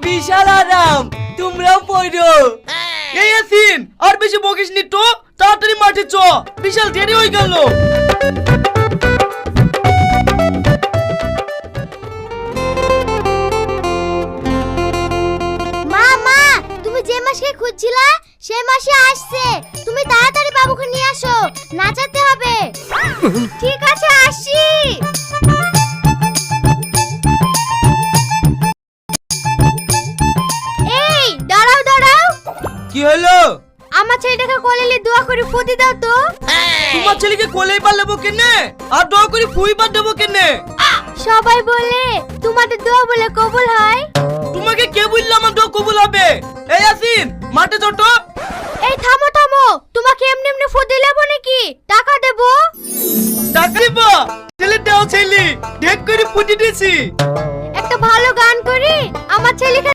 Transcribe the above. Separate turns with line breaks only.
বিশাল আরাম, তোমরাও পড়ো।
এই ইয়াসিন, আর বেশি বকিস নি তো, তাড়াতাড়ি মাঠে চ, বিশাল দেরি হয়ে গেল।
মা মা, তুমি যে মাসকে খুঁজছিলা সেই মাসে আসছে, তুমি তাড়াতাড়ি বাবুকে নিয়ে আসো, নাচাতে হবে। ঠিক আছে, আসি। এই দাঁড়াও দাঁড়াও,
কি হলো?
আমার ছেলেটাকে কোলে নিয়ে দোয়া করে ফুটি দাও তো।
তোমার ছেলেকে কোলেই পার লেবো কেনে, আর দোয়া করে ফুই পার দেবো কেনে?
সবাই বলে তোমাদের দোয়া বলে কবুল হয়।
তোমাকে কে বললো আমার দোয়া কবুল হবে? এই ইয়াসিন, মাঠে চ তো।
এই থামো থামো, তোমাকে এমনি এমনি ফুটি লেবো নাকি? টাকা দেবো।
টাকা দিব? ছেলে দেও ছেলে, ঢেক করে ফুটি দিয়েছি।
একটা ভালো গান করি আমার ছেলেকে